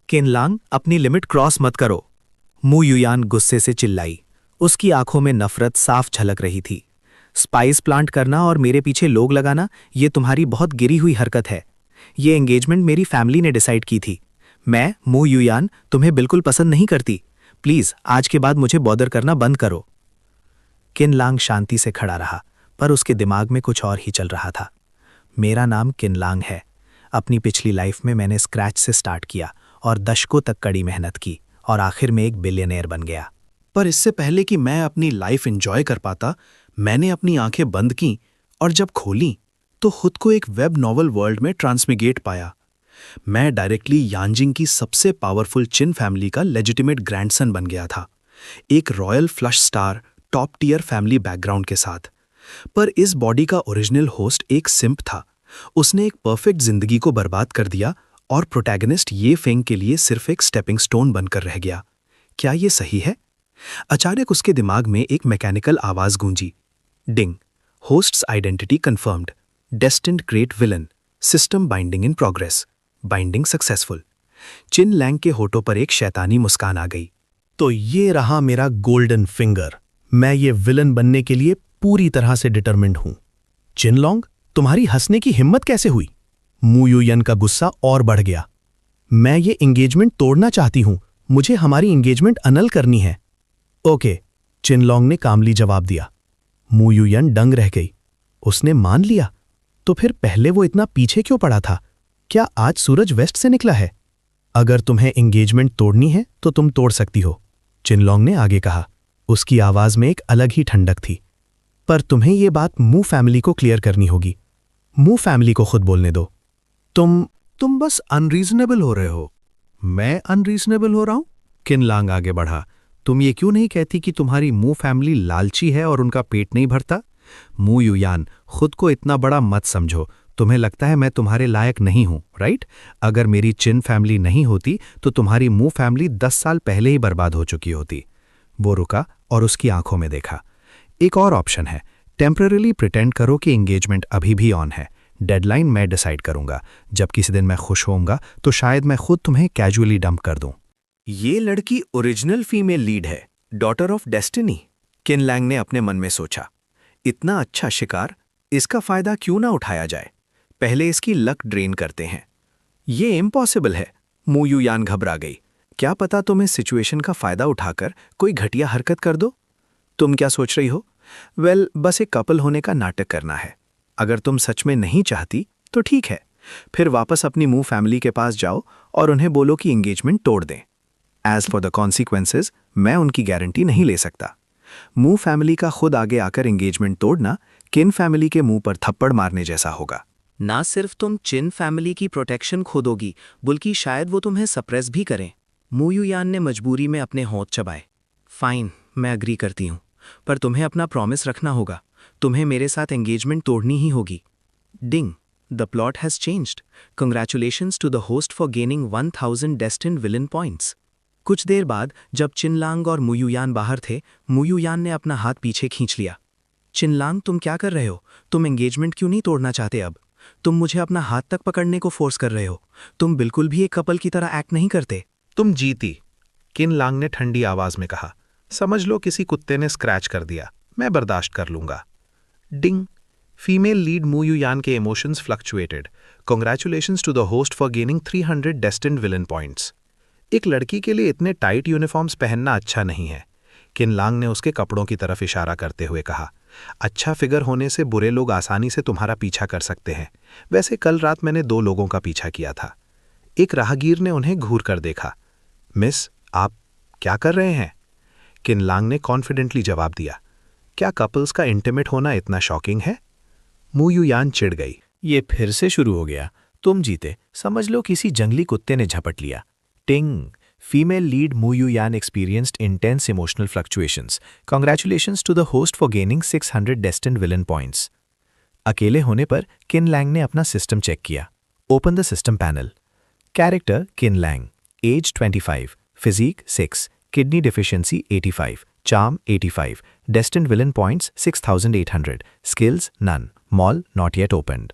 किनलांग, अपनी limit cross मत करो। मू युयान गुस्से से चिल्लाई। उसकी आंखों में नफरत साफ झलक रही थी। स्पाइस प्लांट करना और मेरे पीछे लोग लगाना, ये तुम्हारी बहुत गिरी हुई हरकत है। ये एंगेजमेंट मेरी फैमिली ने डिसाइड की थी। मैं, मू युयान, तुम्हें बिल्कुल पसंद नहीं करती। प्लीज आज के बाद मुझे बॉदर करना बंद करो। किनलांग शांति से खड़ा रहा, पर उसके दिमाग में कुछ और ही चल रहा था। मेरा नाम किनलांग है। अपनी पिछली लाइफ में मैंने स्क्रैच से स्टार्ट किया और दशकों तक कड़ी मेहनत की और आखिर में एक बिलियनेयर बन गया। पर इससे पहले कि मैं अपनी लाइफ एंजॉय कर पाता, मैंने अपनी आंखें बंद की और जब खोली तो खुद को एक वेब नॉवल वर्ल्ड में ट्रांसमिगेट पाया। मैं डायरेक्टली यांजिंग की सबसे पावरफुल चिन फैमिली का लेजिटिमेट ग्रैंडसन बन गया था, एक royal flush star top tier family background के साथ। पर इस बॉडी का ओरिजिनल होस्ट एक सिंप था। उसने एक परफेक्ट जिंदगी को बर्बाद कर दिया और प्रोटैगनिस्ट ये फेंग के लिए सिर्फ एक स्टेपिंग स्टोन बनकर रह गया। क्या ये सही है? अचानक उसके दिमाग में एक मैकेनिकल आवाज गूंजी। Ding. Hosts identity confirmed. Destined great villain. System binding in progress. Binding successful. Chin Lang के होठों पर एक शैतानी मुस्कान आ गई। तो ये रहा मेरा गोल्डन फिंगर। मैं ये विलन बनने के लिए पूरी तरह से डिटरमिन्ड हूं। चिनलोंग, तुम्हारी हंसने की हिम्मत कैसे हुई? मू युयान का गुस्सा और बढ़ गया। मैं ये एंगेजमेंट तोड़ना चाहती हूं। मुझे हमारी एंगेजमेंट अनल करनी है। ओके, चिनलोंग ने कामली जवाब दिया। मू युयान दंग रह गई। उसने मान लिया? तो फिर पहले वो इतना पीछे क्यों पड़ा था? क्या आज सूरज वेस्ट से निकला है? अगर तुम्हें एंगेजमेंट तोड़नी है तो तुम तोड़ सकती हो, चिनलोंग ने आगे कहा। उसकी आवाज में एक अलग ही ठंडक थी। पर तुम्हें ये बात मू फैमिली को क्लियर करनी होगी। मू फैमिली को खुद बोलने दो। तुम बस अनरीजनेबल हो रहे हो। मैं अनरीजनेबल हो रहा हूं? किनलांग आगे बढ़ा। तुम ये क्यों नहीं कहती कि तुम्हारी मू फैमिली लालची है और उनका पेट नहीं भरता? मू युयान, खुद को इतना बड़ा मत समझो। तुम्हें लगता है मैं तुम्हारे लायक नहीं हूं, राइट? अगर मेरी चिन फैमिली नहीं होती तो तुम्हारी मू फैमिली 10 साल पहले ही बर्बाद हो चुकी होती। वो रुका और उसकी आंखों में देखा। एक और ऑप्शन है। टेम्पररीली प्रिटेंड करो कि एंगेजमेंट अभी भी ऑन है। डेडलाइन मैं डिसाइड करूंगा। जब किसी दिन मैं खुश होऊंगा तो शायद मैं खुद तुम्हें कैजुअली डंप कर दूं। ये लड़की ओरिजिनल फीमेल लीड है, डॉटर ऑफ डेस्टिनी, किनलैंग ने अपने मन में सोचा। इतना अच्छा शिकार, इसका फायदा क्यों ना उठाया जाए? पहले इसकी लक ड्रेन करते हैं। ये इम्पॉसिबल है। मू युयान घबरा गई। क्या पता तुम इस सिचुएशन का फायदा उठाकर कोई घटिया हरकत कर दो? तुम क्या सोच रही हो? बस एक कपल होने का नाटक करना है। अगर तुम सच में नहीं चाहती तो ठीक है, फिर वापस अपनी मू फैमिली के पास जाओ और उन्हें बोलो कि एंगेजमेंट तोड़ दें। एज फॉर द कॉन्सिक्वेंसेज, मैं उनकी गारंटी नहीं ले सकता। मू फैमिली का खुद आगे आकर एंगेजमेंट तोड़ना किन फैमिली के मुंह पर थप्पड़ मारने जैसा होगा। ना सिर्फ तुम चिन फैमिली की प्रोटेक्शन खो दोगी, बल्कि शायद वो तुम्हें सप्रेस भी करें। मू युयान ने मजबूरी में अपने होंठ चबाए। फाइन, मैं अग्री करती हूँ, पर तुम्हें अपना प्रॉमिस रखना होगा। तुम्हें मेरे साथ एंगेजमेंट तोड़नी ही होगी। Ding. The plot has changed. Congratulations to the host for gaining 1000 destined villain points. कुछ देर बाद जब चिनलांग और मू युयान बाहर थे, मू युयान ने अपना हाथ पीछे खींच लिया। चिनलांग, तुम क्या कर रहे हो? तुम एंगेजमेंट क्यों नहीं तोड़ना चाहते अब? तुम मुझे अपना हाथ तक पकड़ने को फोर्स कर रहे हो। तुम बिल्कुल भी एक कपल की तरह एक्ट नहीं करते। तुम जीती, किनलांग ने ठंडी आवाज में कहा। समझ लो किसी कुत्ते ने स्क्रैच कर दिया, मैं बर्दाश्त कर लूंगा। Ding. Female lead Mu Yuyan के emotions fluctuated. Congratulations to the host for gaining 300 destined villain points. एक लड़की के लिए इतने टाइट यूनिफॉर्म्स पहनना अच्छा नहीं है, किनलांग ने उसके कपड़ों की तरफ इशारा करते हुए कहा। अच्छा फिगर होने से बुरे लोग आसानी से तुम्हारा पीछा कर सकते हैं। वैसे कल रात मैंने 2 लोगों का पीछा किया था। एक राहगीर ने उन्हें घूर कर देखा। मिस, आप क्या कर रहे हैं? किनलांग ने कॉन्फिडेंटली जवाब दिया। क्या कपल्स का इंटीमेट होना इतना शॉकिंग है? मू युयान चिढ़ गई। ये फिर से शुरू हो गया। तुम जीते। समझ लो किसी जंगली कुत्ते ने झपट लिया। टिंग। Female lead Mu Yuan experienced intense emotional fluctuations. Congratulations to the host for gaining 600 destined villain points. अकेले होने पर किनलैंग ने अपना सिस्टम चेक किया। Open the system panel. Character Kin Lang, age 25, physique 6, kidney deficiency 85, charm 85, destined villain points 6800, skills none, mall not yet opened.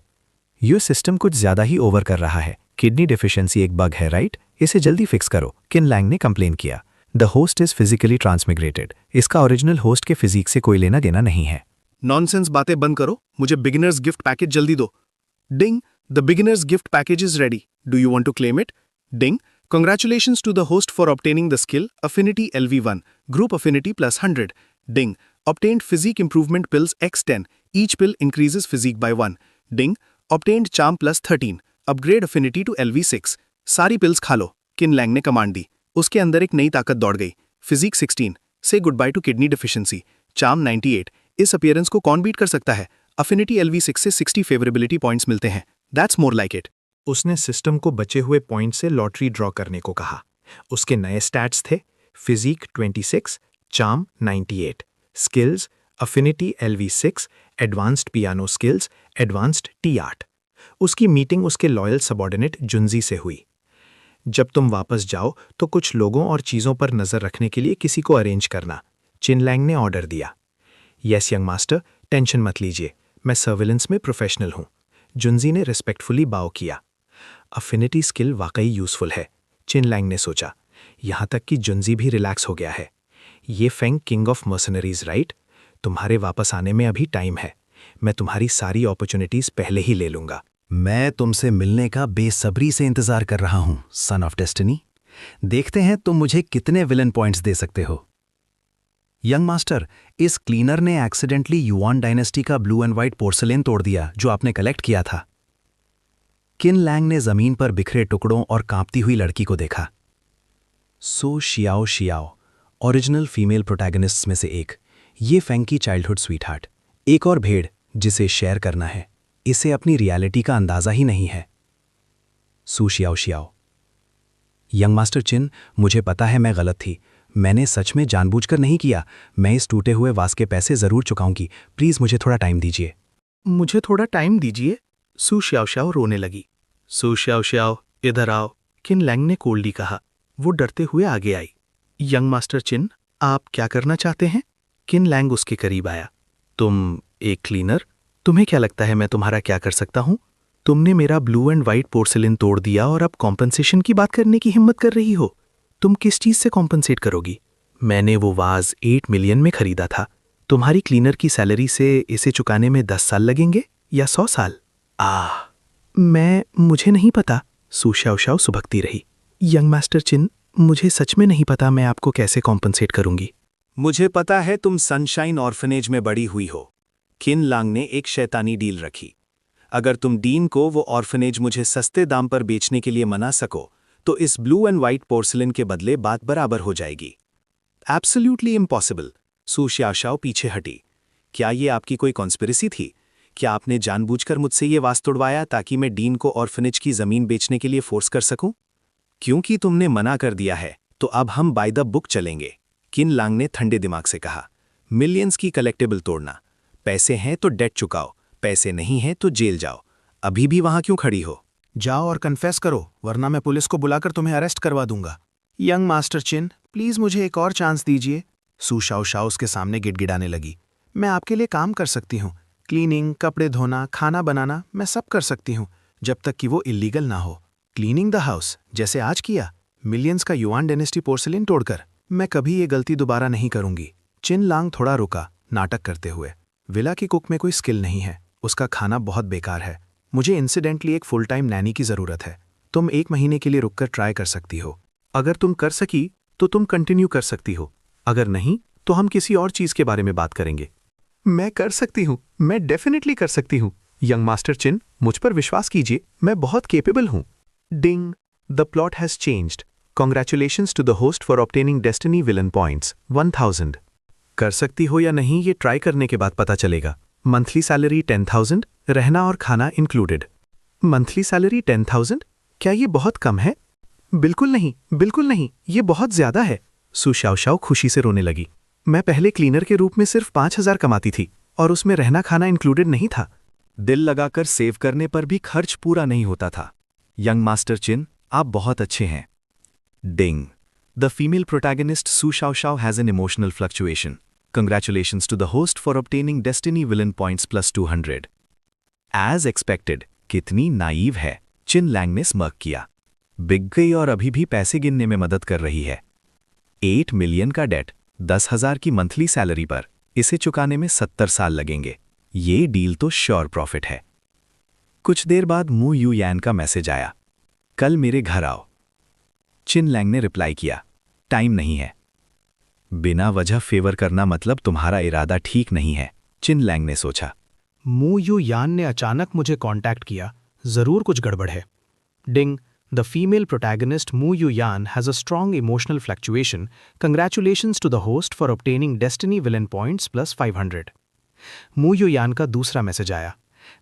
ये system कुछ ज्यादा ही ओवर कर रहा है। किडनी डिफिशियंसी एक बग है, राइट? इसे जल्दी फिक्स करो, किन लैंग ने कंप्लेन किया। The host is physically transmigrated. इसका ओरिजिनल होस्ट के फिजिक से कोई लेना देना नहीं है। नॉनसेंस बातें बंद करो, मुझे बिगिनर्स गिफ्ट पैकेज जल्दी दो। Ding, the beginners gift package is ready, do you want to claim it? Ding, congratulations to the host for obtaining the skill Affinity LV1, Group Affinity plus 100. Ding, obtained physique improvement pills X10, each pill increases physique by 1. Ding, obtained charm plus 13, upgrade affinity to LV6. सारी pills खा लो, किन Lang ने command दी। उसके अंदर एक नई ताकत दौड़ गई। फिजिक 16, से good by two kidney deficiency. Charm 98, इस अपीयरेंस को कौन बीट कर सकता है? अफिनिटी LV6 से 60 फेवरेबिलिटी पॉइंट्स मिलते हैं। That's more like it. उसने सिस्टम को बचे हुए पॉइंट से लॉटरी ड्रॉ करने को कहा। उसके नए स्टैट्स थे physique 26, charm 98, skills affinity LV6, advanced piano skills, advanced tea art. उसकी मीटिंग उसके लॉयल सबॉर्डिनेट जुंजी से हुई। जब तुम वापस जाओ तो कुछ लोगों और चीज़ों पर नज़र रखने के लिए किसी को अरेंज करना, चिन लैंग ने ऑर्डर दिया। यस यंग मास्टर, टेंशन मत लीजिए, मैं सर्विलेंस में प्रोफेशनल हूँ। जुंजी ने रिस्पेक्टफुली बाव किया। अफिनिटी स्किल वाकई यूजफुल है, चिन लैंग ने सोचा। यहाँ तक कि जुंजी भी रिलैक्स हो गया है। ये Feng king of mercenaries right? तुम्हारे वापस आने में अभी टाइम है। मैं तुम्हारी सारी अपॉर्चुनिटीज पहले ही ले लूंगा। मैं तुमसे मिलने का बेसब्री से इंतजार कर रहा हूं, सन ऑफ डेस्टिनी। देखते हैं तुम मुझे कितने विलन पॉइंट्स दे सकते हो। यंग मास्टर, इस क्लीनर ने एक्सीडेंटली युआन डायनेस्टी का ब्लू एंड व्हाइट पोर्सलेन तोड़ दिया जो आपने कलेक्ट किया था। किन लैंग ने जमीन पर बिखरे टुकड़ों और कांपती हुई लड़की को देखा। सो Xiao Xiao, original female protagonists में से एक, ये फेंग की चाइल्डहुड स्वीटहार्ट, एक और भेड़ जिसे शेयर करना है। इसे अपनी रियलिटी का अंदाजा ही नहीं है। सू शियाओ शियाओ, यंग मास्टर चिन, मुझे पता है मैं गलत थी। मैंने सच में जानबूझकर नहीं किया। मैं इस टूटे हुए वास के पैसे जरूर चुकाऊंगी। प्लीज मुझे थोड़ा टाइम दीजिए। मुझे थोड़ा टाइम दीजिए। सू श्याओ श्याओ रोने लगी। सू श्याओ श्याओ, इधर आओ, किन लैंग ने कोल्डी कहा। वो डरते हुए आगे आई। यंग मास्टर चिन, आप क्या करना चाहते हैं? किन लैंग उसके करीब आया। तुम एक क्लीनर, तुम्हें क्या लगता है मैं तुम्हारा क्या कर सकता हूं? तुमने मेरा ब्लू एंड व्हाइट पोर्सिलिन तोड़ दिया और अब कॉम्पनसेशन की बात करने की हिम्मत कर रही हो। तुम किस चीज से कॉम्पनसेट करोगी? मैंने वो वाज 8 मिलियन में खरीदा था। तुम्हारी क्लीनर की सैलरी से इसे चुकाने में 10 साल लगेंगे या 100 साल? मुझे नहीं पता। सू श्याओ श्याओ सुबकती रही। यंग मास्टर चिन, मुझे सच में नहीं पता मैं आपको कैसे कॉम्पनसेट करूंगी। मुझे पता है तुम सनशाइन ऑर्फनेज में बड़ी हुई हो। किन लांग ने एक शैतानी डील रखी। अगर तुम डीन को वो ऑर्फनेज मुझे सस्ते दाम पर बेचने के लिए मना सको तो इस ब्लू एंड व्हाइट पोर्सिलिन के बदले बात बराबर हो जाएगी। Absolutely impossible. सू श्याओ श्याओ पीछे हटी। क्या ये आपकी कोई कॉन्स्पिरेसी थी? क्या आपने जानबूझकर मुझसे ये वास तोड़वाया ताकि मैं डीन को ऑर्फनेज की जमीन बेचने के लिए फोर्स कर सकूं? क्योंकि तुमने मना कर दिया है तो अब हम बाय द बुक चलेंगे, किन लांग ने ठंडे दिमाग से कहा। मिलियंस की कलेक्टेबल तोड़ना, पैसे हैं तो डेट चुकाओ, पैसे नहीं हैं तो जेल जाओ। अभी भी वहां क्यों खड़ी हो? जाओ और कन्फेस करो, वरना मैं पुलिस को बुलाकर तुम्हें अरेस्ट करवा दूंगा। यंग मास्टर चिन, प्लीज मुझे एक और चांस दीजिए। सू श्याओ श्याओ उसके सामने गिड़गिड़ाने लगी। मैं आपके लिए काम कर सकती हूँ। क्लीनिंग, कपड़े धोना, खाना बनाना, मैं सब कर सकती हूँ, जब तक कि वो इलीगल ना हो। क्लीनिंग द हाउस, जैसे आज किया, मिलियंस का युआन डायनेस्टी पोर्सिलिन तोड़कर। मैं कभी ये गलती दोबारा नहीं करूंगी। चिन लांग थोड़ा रुका, नाटक करते हुए। विला की कुक में कोई स्किल नहीं है, उसका खाना बहुत बेकार है। मुझे इंसिडेंटली एक फुल टाइम नैनी की जरूरत है। तुम 1 महीने के लिए रुककर ट्राई कर सकती हो। अगर तुम कर सकी तो तुम कंटिन्यू कर सकती हो, अगर नहीं तो हम किसी और चीज के बारे में बात करेंगे। मैं कर सकती हूँ, मैं डेफिनेटली कर सकती हूँ। यंग मास्टर चिन, मुझ पर विश्वास कीजिए, मैं बहुत केपेबल हूँ। Ding, the plot has changed. Congratulations to the host for obtaining destiny villain points 1000। कर सकती हो या नहीं ये ट्राई करने के बाद पता चलेगा। मंथली सैलरी 10,000, रहना और खाना इंक्लूडेड। Monthly salary 10,000? क्या ये बहुत कम है? बिल्कुल नहीं, बिल्कुल नहीं, ये बहुत ज्यादा है। सू श्याओ श्याओ खुशी से रोने लगी। मैं पहले क्लीनर के रूप में सिर्फ 5,000 कमाती थी और उसमें रहना खाना इंक्लूडेड नहीं था। दिल लगाकर सेव करने पर भी खर्च पूरा नहीं होता था। यंग मास्टर चिन, आप बहुत अच्छे हैं। Ding, the female protagonist Su Xiao Xiao has an emotional fluctuation. Congratulations to the host for obtaining Destiny Villain Points plus 200. As expected, कितनी नाइव है, चिन लैंग ने स्मर्क किया। बिक गई और अभी भी पैसे गिनने में मदद कर रही है। 8 मिलियन का डेट 10,000 की मंथली सैलरी पर, इसे चुकाने में 70 साल लगेंगे। ये डील तो श्योर प्रॉफिट है। कुछ देर बाद मू यू यान का मैसेज आया, कल मेरे घर आओ। चिन लैंग ने रिप्लाई किया, टाइम नहीं है। बिना वजह फेवर करना मतलब तुम्हारा इरादा ठीक नहीं है, चिन लैंग ने सोचा। मू यू यान ने अचानक मुझे कांटेक्ट किया, जरूर कुछ गड़बड़ है। Ding, the female protagonist Mu Yu Yan has a strong emotional fluctuation. Congratulations to the host for obtaining destiny villain points plus 500। Mu Yu यान का दूसरा मैसेज आया,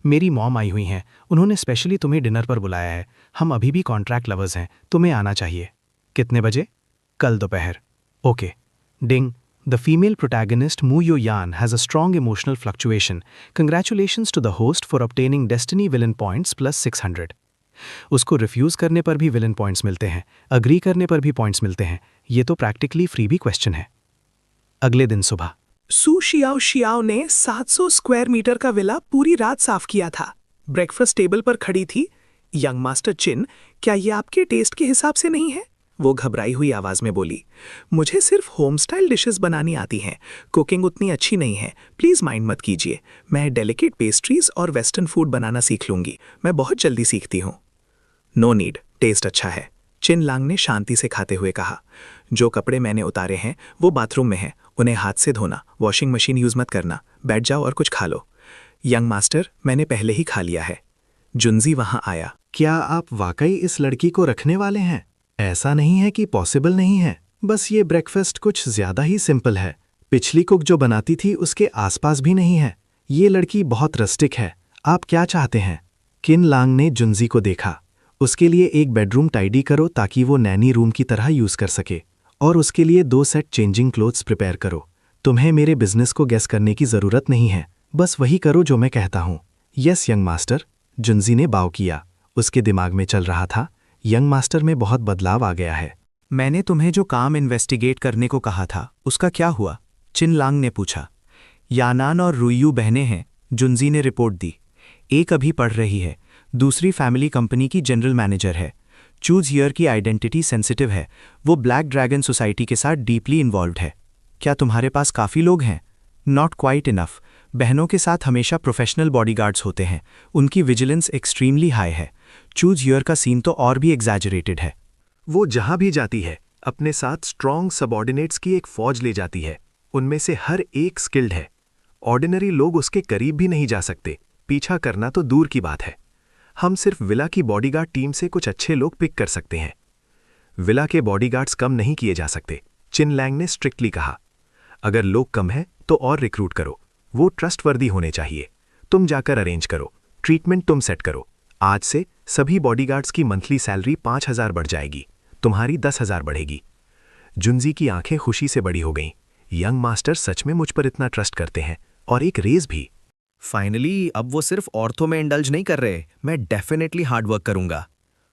मेरी मॉम आई हुई हैं, उन्होंने स्पेशली तुम्हें डिनर पर बुलाया है। हम अभी भी कॉन्ट्रैक्ट लवर्स हैं, तुम्हें आना चाहिए। कितने बजे? कल दोपहर। Okay. Ding, the female protagonist Mu Yu Yan has a strong emotional fluctuation. Congratulations to the host for obtaining destiny villain points plus 600। उसको रिफ्यूज़ करने पर भी विलन पॉइंट्स मिलते हैं, अग्री करने पर भी पॉइंट्स मिलते हैं। ये तो प्रैक्टिकली फ्रीबी क्वेश्चन है। अगले दिन सुबह सू शियाओ शियाओ ने 700 स्क्वायर मीटर का विला पूरी रात साफ किया था। ब्रेकफास्ट टेबल पर खड़ी थी। यंग मास्टर चिन, क्या ये आपके टेस्ट के हिसाब से नहीं है? वो घबराई हुई आवाज में बोली, मुझे सिर्फ होम स्टाइल डिशेस बनानी आती हैं, कुकिंग उतनी अच्छी नहीं है, प्लीज माइंड मत कीजिए। मैं डेलिकेट पेस्ट्रीज और वेस्टर्न फूड बनाना सीख लूंगी, मैं बहुत जल्दी सीखती हूँ। नो नीड, टेस्ट अच्छा है, चिन लांग ने शांति से खाते हुए कहा। जो कपड़े मैंने उतारे हैं वो बाथरूम में हैं, उन्हें हाथ से धोना, वॉशिंग मशीन यूज मत करना। बैठ जाओ और कुछ खा लो। यंग मास्टर, मैंने पहले ही खा लिया है। जुनजी वहां आया। क्या आप वाकई इस लड़की को रखने वाले हैं? ऐसा नहीं है कि पॉसिबल नहीं है, बस ये ब्रेकफास्ट कुछ ज्यादा ही सिंपल है। पिछली कुक जो बनाती थी उसके आसपास भी नहीं है। ये लड़की बहुत रस्टिक है। आप क्या चाहते हैं? किन लांग ने जुनजी को देखा। उसके लिए एक बेडरूम टाइडी करो ताकि वो नैनी रूम की तरह यूज कर सके, और उसके लिए 2 सेट चेंजिंग क्लोथ्स प्रिपेयर करो। तुम्हें मेरे बिजनेस को गेस करने की जरूरत नहीं है, बस वही करो जो मैं कहता हूँ। यस यंग मास्टर, जुनजी ने बाव किया। उसके दिमाग में चल रहा था, यंग मास्टर में बहुत बदलाव आ गया है। मैंने तुम्हें जो काम इन्वेस्टिगेट करने को कहा था उसका क्या हुआ? चिन लांग ने पूछा। यानान और रुयू बहनें हैं, जुनजी ने रिपोर्ट दी। एक अभी पढ़ रही है, दूसरी फैमिली कंपनी की जनरल मैनेजर है। चूज ईयर की आइडेंटिटी सेंसिटिव है, वो ब्लैक ड्रैगन सोसाइटी के साथ डीपली इन्वॉल्व्ड है। क्या तुम्हारे पास काफ़ी लोग हैं? Not quite enough. बहनों के साथ हमेशा प्रोफेशनल बॉडीगार्ड्स होते हैं, उनकी विजिलेंस एक्सट्रीमली हाई है। चूज ईयर का सीन तो और भी एग्जैजरेटेड है। वो जहां भी जाती है अपने साथ स्ट्रॉन्ग सबऑर्डिनेट्स की एक फौज ले जाती है, उनमें से हर एक स्किल्ड है। ऑर्डिनरी लोग उसके करीब भी नहीं जा सकते, पीछा करना तो दूर की बात है। हम सिर्फ विला की बॉडीगार्ड टीम से कुछ अच्छे लोग पिक कर सकते हैं। विला के बॉडीगार्ड्स कम नहीं किए जा सकते, चिन लैंग ने स्ट्रिक्टली कहा। अगर लोग कम हैं तो और रिक्रूट करो, वो ट्रस्टवर्दी होने चाहिए। तुम जाकर अरेंज करो, ट्रीटमेंट तुम सेट करो। आज से सभी बॉडीगार्ड्स की मंथली सैलरी 5,000 बढ़ जाएगी, तुम्हारी 10,000 बढ़ेगी। जुनजी की आंखें खुशी से बड़ी हो गईं। यंग मास्टर सच में मुझ पर इतना ट्रस्ट करते हैं, और एक रेज भी। फाइनली अब वो सिर्फ औरतों में इंडल्ज नहीं कर रहे, मैं डेफिनेटली हार्ड वर्क करूंगा।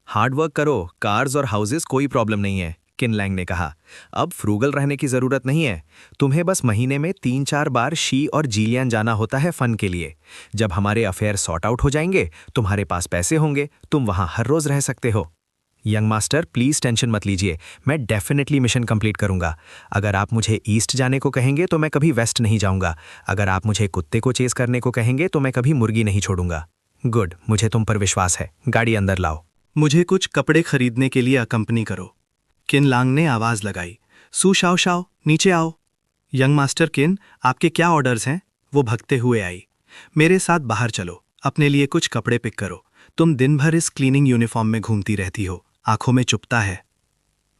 हार्ड वर्क करो, कार्स और हाउसेस कोई प्रॉब्लम नहीं है, किन लैंग ने कहा। अब फ्रूगल रहने की जरूरत नहीं है, तुम्हें बस महीने में 3-4 बार शी और जीलियान जाना होता है फन के लिए। जब हमारे अफेयर सॉर्ट आउट हो जाएंगे, तुम्हारे पास पैसे होंगे, तुम वहां हर रोज रह सकते हो। यंग मास्टर प्लीज टेंशन मत लीजिए, मैं डेफिनेटली मिशन कंप्लीट करूंगा। अगर आप मुझे ईस्ट जाने को कहेंगे तो मैं कभी वेस्ट नहीं जाऊंगा। अगर आप मुझे कुत्ते को चेस करने को कहेंगे तो मैं कभी मुर्गी नहीं छोड़ूंगा। गुड, मुझे तुम पर विश्वास है। गाड़ी अंदर लाओ। मुझे कुछ कपड़े खरीदने के लिए अकंपनी करो, किन लांग ने आवाज लगाई। सू शाओ शाओ, नीचे आओ। यंग मास्टर किन, आपके क्या ऑर्डर्स हैं? वो भगते हुए आई। मेरे साथ बाहर चलो, अपने लिए कुछ कपड़े पिक करो। तुम दिन भर इस क्लीनिंग यूनिफॉर्म में घूमती रहती हो, आंखों में चुभता है।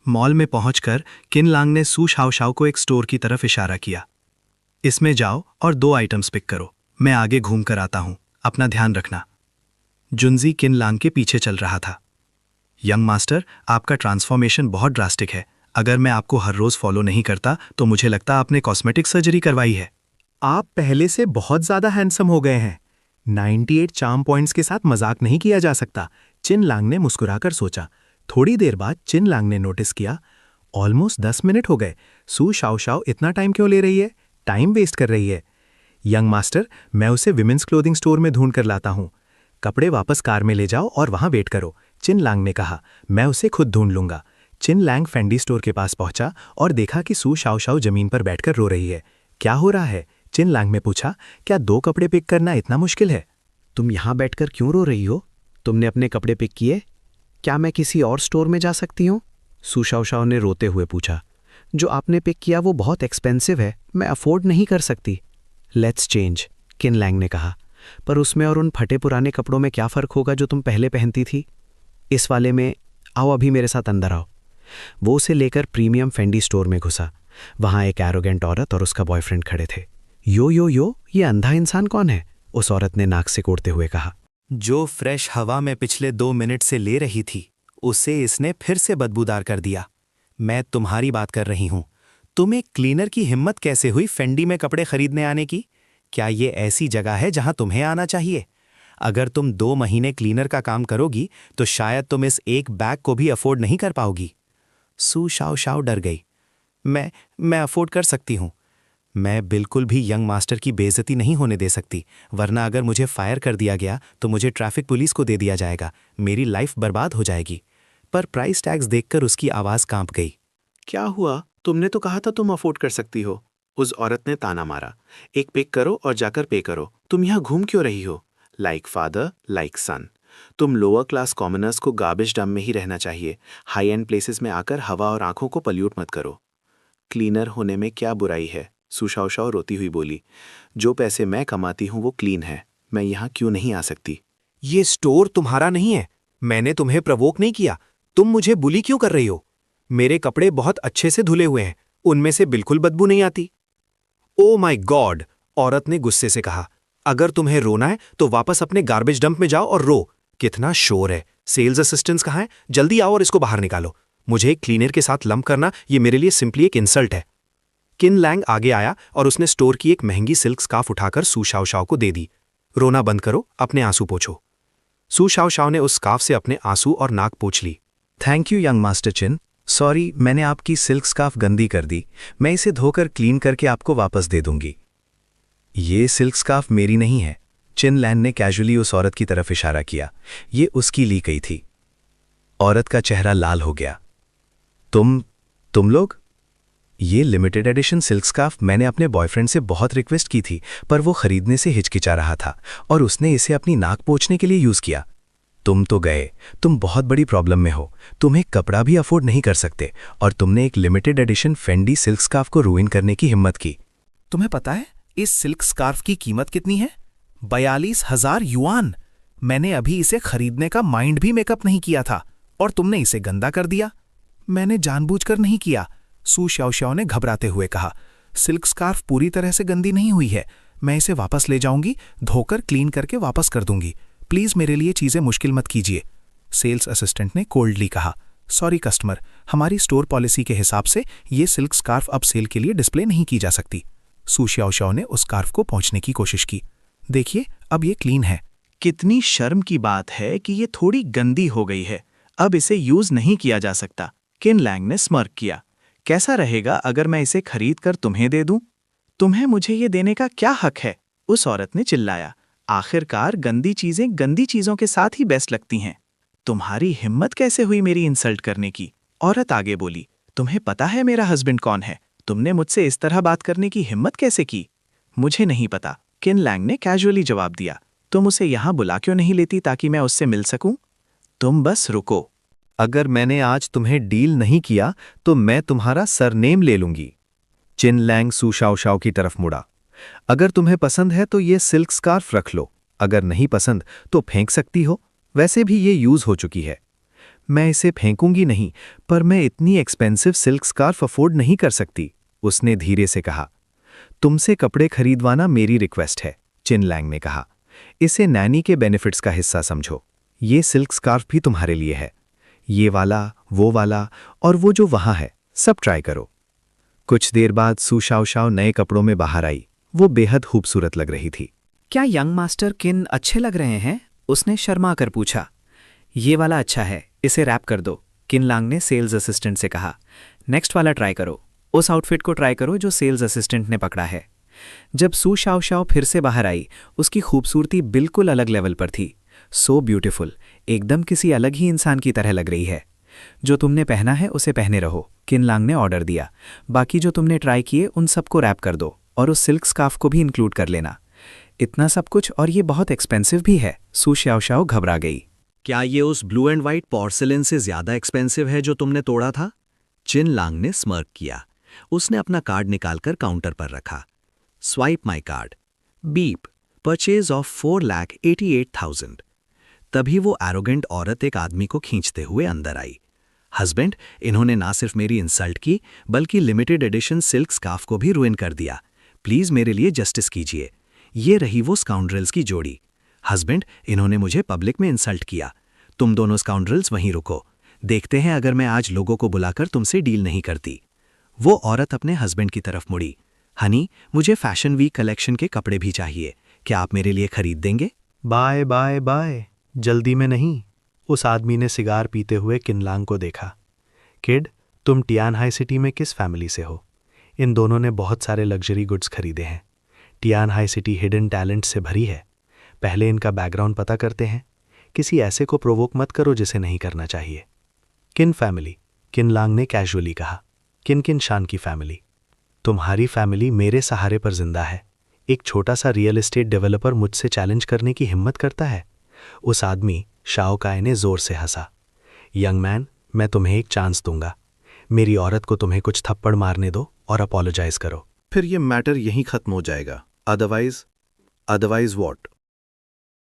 मॉल में पहुंचकर किन लांग ने सू शाओ शाओ को एक स्टोर की तरफ इशारा किया। इसमें जाओ और 2 आइटम्स पिक करो, मैं आगे घूम कर आता हूं, अपना ध्यान रखना। जुनजी किन लांग के पीछे चल रहा था। यंग मास्टर, आपका ट्रांसफॉर्मेशन बहुत ड्रास्टिक है। अगर मैं आपको हर रोज फॉलो नहीं करता तो मुझे लगता आपने कॉस्मेटिक सर्जरी करवाई है। आप पहले से बहुत ज्यादा हैंडसम हो गए हैं। 98 चार्म पॉइंट्स के साथ मजाक नहीं किया जा सकता, चिन लांग ने मुस्कुराकर सोचा। थोड़ी देर बाद चिन लांग ने नोटिस किया, ऑलमोस्ट 10 मिनट हो गए। सू शाओ शाओ इतना टाइम क्यों ले रही है? टाइम वेस्ट कर रही है। यंग मास्टर, मैं उसे विमेंस क्लोथिंग स्टोर में ढूंढ कर लाता हूं। कपड़े वापस कार में ले जाओ और वहां वेट करो। चिन लांग ने कहा, मैं उसे खुद ढूंढ लूंगा। चिन लैंग फेंडी स्टोर के पास पहुंचा और देखा कि सू शाओ शाओ जमीन पर बैठकर रो रही है। क्या हो रहा है? चिन लैंग ने पूछा, क्या 2 कपड़े पिक करना इतना मुश्किल है? तुम यहाँ बैठकर क्यों रो रही हो? तुमने अपने कपड़े पिक किए? क्या मैं किसी और स्टोर में जा सकती हूँ? सू शाओ शाओ ने रोते हुए पूछा। जो आपने पिक किया वो बहुत एक्सपेंसिव है, मैं अफोर्ड नहीं कर सकती। लेट्स चेंज, किन लैंग ने कहा। पर उसमें और उन फटे पुराने कपड़ों में क्या फ़र्क होगा जो तुम पहले पहनती थी? इस वाले में आओ, अभी मेरे साथ अंदर आओ। वो उसे लेकर प्रीमियम फेंडी स्टोर में घुसा। वहाँ एक एरोगेंट औरत और उसका बॉयफ्रेंड खड़े थे। यो, ये अंधा इंसान कौन है? उस औरत ने नाक से कोड़ते हुए कहा। जो फ्रेश हवा में पिछले 2 मिनट से ले रही थी उसे इसने फिर से बदबूदार कर दिया। मैं तुम्हारी बात कर रही हूं। तुम एक क्लीनर की हिम्मत कैसे हुई फेंडी में कपड़े खरीदने आने की? क्या ये ऐसी जगह है जहां तुम्हें आना चाहिए? अगर तुम 2 महीने क्लीनर का काम करोगी तो शायद तुम इस एक बैग को भी अफोर्ड नहीं कर पाओगी। सू शाओ शाओ डर गई। मैं अफोर्ड कर सकती हूं। मैं बिल्कुल भी यंग मास्टर की बेइज्जती नहीं होने दे सकती, वरना अगर मुझे फायर कर दिया गया तो मुझे ट्रैफिक पुलिस को दे दिया जाएगा, मेरी लाइफ बर्बाद हो जाएगी। पर प्राइस टैग्स देखकर उसकी आवाज़ कांप गई। क्या हुआ? तुमने तो कहा था तुम अफोर्ड कर सकती हो। उस औरत ने ताना मारा। एक पिक करो और जाकर पे करो। तुम यहाँ घूम क्यों रही हो? लाइक फादर लाइक सन। तुम लोअर क्लास कॉमनर्स को गार्बेज डंप में ही रहना चाहिए। हाई एंड प्लेसेस में आकर हवा और आंखों को पल्यूट मत करो। क्लीनर होने में क्या बुराई है? सू शाओ शाओ रोती हुई बोली। जो पैसे मैं कमाती हूँ वो क्लीन है। मैं यहाँ क्यों नहीं आ सकती? ये स्टोर तुम्हारा नहीं है। मैंने तुम्हें प्रवोक नहीं किया। तुम मुझे बुली क्यों कर रही हो? मेरे कपड़े बहुत अच्छे से धुले हुए हैं, उनमें से बिल्कुल बदबू नहीं आती। ओ माय गॉड, औरत ने गुस्से से कहा। अगर तुम्हें रोना है तो वापस अपने गार्बेज डंप में जाओ और रो। कितना शोर है। सेल्स असिस्टेंट्स कहाँ हैं? जल्दी आओ और इसको बाहर निकालो। मुझे एक क्लीनर के साथ लंप करना ये मेरे लिए सिंपली एक इंसल्ट है। किन लैंग आगे आया और उसने स्टोर की एक महंगी सिल्क स्कार्फ उठाकर सू शाओ शाओ को दे दी। रोना बंद करो, अपने आंसू पोंछो। सू शाओ शाओ ने उस स्कार्फ से अपने आंसू और नाक पोंछ ली। Thank you young master Chin. Sorry, मैंने आपकी सिल्क स्कार्फ गंदी कर दी। मैं इसे धोकर क्लीन करके आपको वापस दे दूंगी। ये सिल्क स्कार्फ मेरी नहीं है। चिन लैंग ने कैजुअली उस औरत की तरफ इशारा किया। ये उसकी ली गई थी। औरत का चेहरा लाल हो गया। तुम लोग? ये लिमिटेड एडिशन सिल्क स्कार्फ मैंने अपने बॉयफ्रेंड से बहुत रिक्वेस्ट की थी, पर वो खरीदने से हिचकिचा रहा था और उसने इसे अपनी नाक पोंछने के लिए यूज किया। तुम तो गए। तुम बहुत बड़ी प्रॉब्लम में हो। तुम एक कपड़ा भी अफोर्ड नहीं कर सकते और तुमने एक limited edition Fendi silk scarf को रूइन करने की हिम्मत की। तुम्हें पता है इस सिल्क स्कार्फ की कीमत कितनी है? 42,000 युआन। मैंने अभी इसे खरीदने का माइंड भी मेकअप नहीं किया था और तुमने इसे गंदा कर दिया। मैंने जानबूझकर नहीं किया, सू शाओ शाओ ने घबराते हुए कहा। सिल्क स्कार्फ पूरी तरह से गंदी नहीं हुई है। मैं इसे वापस ले जाऊंगी, धोकर क्लीन करके वापस कर दूंगी। प्लीज मेरे लिए चीजें मुश्किल मत कीजिए। सेल्स असिस्टेंट ने कोल्डली कहा। सॉरी कस्टमर, हमारी स्टोर पॉलिसी के हिसाब से ये सिल्क स्कार्फ अब सेल के लिए डिस्प्ले नहीं की जा सकती। सू शाओ शाओ ने उस स्कार्फ को पहुंचने की कोशिश की। देखिए, अब ये क्लीन है। कितनी शर्म की बात है कि ये थोड़ी गंदी हो गई है। अब इसे यूज नहीं किया जा सकता। किन लैंग ने स्मर्क किया। कैसा रहेगा अगर मैं इसे खरीद कर तुम्हें दे दूं? तुम्हें मुझे ये देने का क्या हक है? उस औरत ने चिल्लाया। आखिरकार गंदी चीजें गंदी चीजों के साथ ही बेस्ट लगती हैं। तुम्हारी हिम्मत कैसे हुई मेरी इंसल्ट करने की? औरत आगे बोली। तुम्हें पता है मेरा हस्बैंड कौन है? तुमने मुझसे इस तरह बात करने की हिम्मत कैसे की? मुझे नहीं पता, किन लैंग ने कैजुअली जवाब दिया। तुम उसे यहाँ बुला क्यों नहीं लेती ताकि मैं उससे मिल सकूं? तुम बस रुको। अगर मैंने आज तुम्हें डील नहीं किया तो मैं तुम्हारा सरनेम ले लूंगी। चिन लैंग सू शाओ शाओ की तरफ मुड़ा। अगर तुम्हें पसंद है तो ये सिल्क स्कार्फ रख लो, अगर नहीं पसंद तो फेंक सकती हो। वैसे भी ये यूज हो चुकी है। मैं इसे फेंकूंगी नहीं, पर मैं इतनी एक्सपेंसिव सिल्क स्कार्फ अफोर्ड नहीं कर सकती, उसने धीरे से कहा। तुमसे कपड़े खरीदवाना मेरी रिक्वेस्ट है, चिन लैंग ने कहा। इसे नैनी के बेनिफिट्स का हिस्सा समझो। ये सिल्क स्कार्फ भी तुम्हारे लिए है। ये वाला, वो वाला और वो जो वहां है, सब ट्राई करो। कुछ देर बाद सू शाओ शाओ नए कपड़ों में बाहर आई। वो बेहद खूबसूरत लग रही थी। क्या यंग मास्टर किन अच्छे लग रहे हैं? उसने शर्मा कर पूछा। ये वाला अच्छा है, इसे रैप कर दो, किन लांग ने सेल्स असिस्टेंट से कहा। नेक्स्ट वाला ट्राई करो। उस आउटफिट को ट्राई करो जो सेल्स असिस्टेंट ने पकड़ा है। जब सू शाओ शाओ फिर से बाहर आई, उसकी खूबसूरती बिल्कुल अलग लेवल पर थी। सो ब्यूटीफुल, एकदम किसी अलग ही इंसान की तरह लग रही है। जो तुमने पहना है उसे पहने रहो, किन लांग ने ऑर्डर दिया। बाकी जो तुमने ट्राई किए उन सबको रैप कर दो और उस सिल्क स्कार्फ को भी इंक्लूड कर लेना। इतना सब कुछ और ये बहुत एक्सपेंसिव भी है। सू श्याओ घबरा गई। क्या ये उस ब्लू एंड वाइट पोर्सिलेन से ज्यादा एक्सपेंसिव है जो तुमने तोड़ा था? चिन लांग ने स्मर्क किया। उसने अपना कार्ड निकालकर काउंटर पर रखा। Swipe my card. Beep. Purchase of 4,88,000। तभी वो एरोगेंट औरत एक आदमी को खींचते हुए अंदर आई। हस्बैंड, इन्होंने ना सिर्फ मेरी इंसल्ट की बल्कि लिमिटेड एडिशन सिल्क स्कार्फ को भी रुइन कर दिया। प्लीज मेरे लिए जस्टिस कीजिए। ये रही वो स्काउंड्रल्स की जोड़ी। हस्बैंड, इन्होंने मुझे पब्लिक में इंसल्ट किया। तुम दोनों स्काउंड्रल्स वहीं रुको, देखते हैं अगर मैं आज लोगों को बुलाकर तुमसे डील नहीं करती। वो औरत अपने हस्बैंड की तरफ मुड़ी। हनी, मुझे फैशन वीक कलेक्शन के कपड़े भी चाहिए, क्या आप मेरे लिए खरीद देंगे? बाय बाय बाय, जल्दी में नहीं। उस आदमी ने सिगार पीते हुए किनलांग को देखा। किड, तुम टियान हाई सिटी में किस फैमिली से हो? इन दोनों ने बहुत सारे लग्जरी गुड्स खरीदे हैं। Tian high city hidden talent से भरी है। पहले इनका बैकग्राउंड पता करते हैं। किसी ऐसे को प्रोवोक मत करो जिसे नहीं करना चाहिए। किन फैमिली? किनलांग ने कैजुअली कहा। किन किन शान की फैमिली? तुम्हारी फैमिली मेरे सहारे पर जिंदा है। एक छोटा सा रियल एस्टेट डेवलपर मुझसे चैलेंज करने की हिम्मत करता है? उस आदमी शाओ काय ने जोर से हंसा। यंग मैन, मैं तुम्हें एक चांस दूंगा। मेरी औरत को तुम्हें कुछ थप्पड़ मारने दो और अपोलोजाइज करो। फिर ये मैटर यहीं खत्म हो जाएगा। Otherwise what?